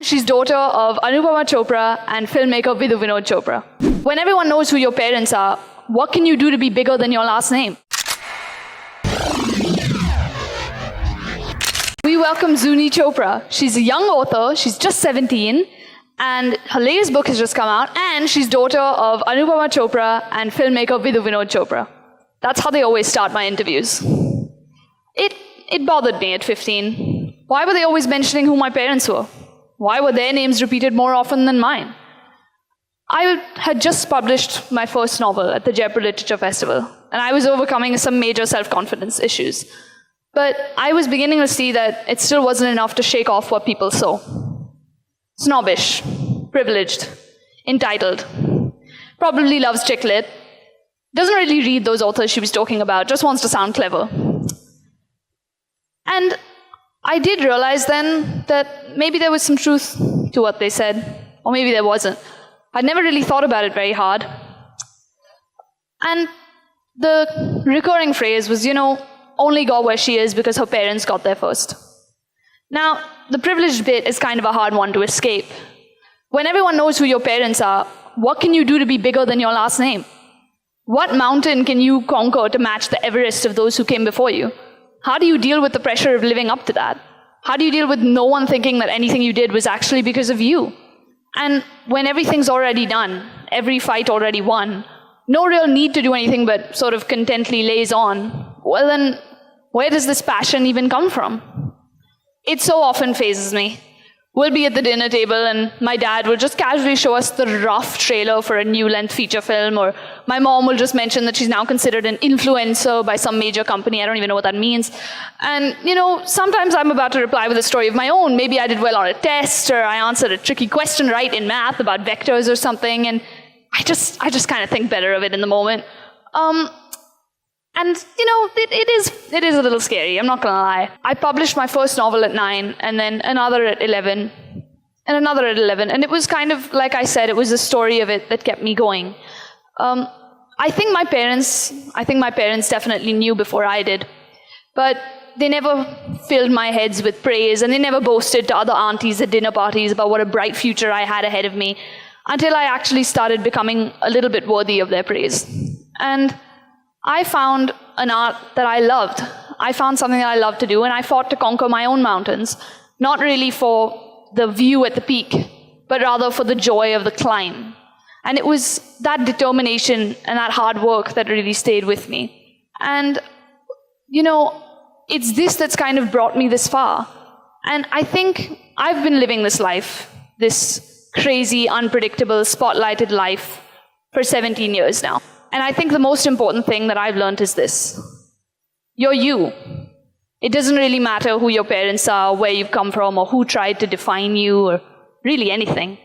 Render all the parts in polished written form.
She's daughter of Anupama Chopra and filmmaker Vidhu Vinod Chopra. When everyone knows who your parents are, what can you do to be bigger than your last name? We welcome Zuni Chopra. She's a young author, she's just 17, and her latest book has just come out, and she's daughter of Anupama Chopra and filmmaker Vidhu Vinod Chopra. That's how they always start my interviews. It bothered me at 15. Why were they always mentioning who my parents were? Why were their names repeated more often than mine? I had just published my first novel at the Jaipur Literature Festival, and I was overcoming some major self-confidence issues. But I was beginning to see that it still wasn't enough to shake off what people saw. Snobbish, privileged, entitled, probably loves chick lit, doesn't really read those authors she was talking about, just wants to sound clever. And I did realize then that maybe there was some truth to what they said, or maybe there wasn't. I'd never really thought about it very hard. And the recurring phrase was, only got where she is because her parents got there first. Now, the privileged bit is kind of a hard one to escape. When everyone knows who your parents are, what can you do to be bigger than your last name? What mountain can you conquer to match the Everest of those who came before you? How do you deal with the pressure of living up to that? How do you deal with no one thinking that anything you did was actually because of you? And when everything's already done, every fight already won, no real need to do anything but sort of contently lays on, well then, where does this passion even come from? It so often phases me. We'll be at the dinner table and my dad will just casually show us the rough trailer for a new length feature film, or my mom will just mention that she's now considered an influencer by some major company. I don't even know what that means. And, sometimes I'm about to reply with a story of my own. Maybe I did well on a test, or I answered a tricky question right in math about vectors or something, and I just kind of think better of it in the moment. And, it is a little scary, I'm not going to lie. I published my first novel at 9, and then another at 11, and another at 11. And it was kind of, like I said, it was the story of it that kept me going. I think my parents definitely knew before I did. But they never filled my heads with praise, and they never boasted to other aunties at dinner parties about what a bright future I had ahead of me, until I actually started becoming a little bit worthy of their praise. And I found an art that I loved. I found something that I loved to do, and I fought to conquer my own mountains, not really for the view at the peak, but rather for the joy of the climb. And it was that determination and that hard work that really stayed with me. And, it's this that's kind of brought me this far. And I think I've been living this life, this crazy, unpredictable, spotlighted life, for 17 years now. And I think the most important thing that I've learned is this. You're you. It doesn't really matter who your parents are, where you've come from, or who tried to define you, or really anything.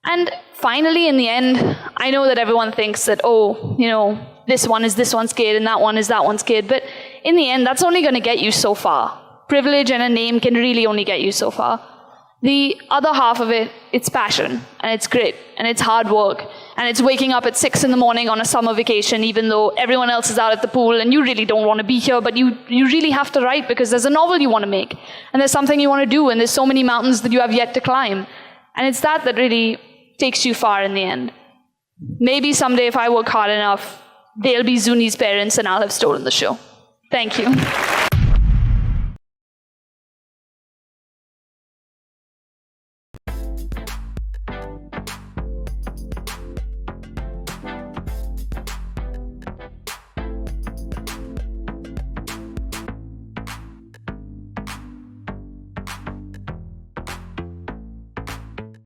And finally, in the end, I know that everyone thinks that, this one is this one's kid, and that one is that one's kid. But in the end, that's only going to get you so far. Privilege and a name can really only get you so far. The other half of it, it's passion, and it's grit, and it's hard work, and it's waking up at 6 in the morning on a summer vacation, even though everyone else is out at the pool, and you really don't want to be here, but you really have to write because there's a novel you want to make, and there's something you want to do, and there's so many mountains that you have yet to climb. And it's that really takes you far in the end. Maybe someday if I work hard enough, they'll be Zuni's parents, and I'll have stolen the show. Thank you.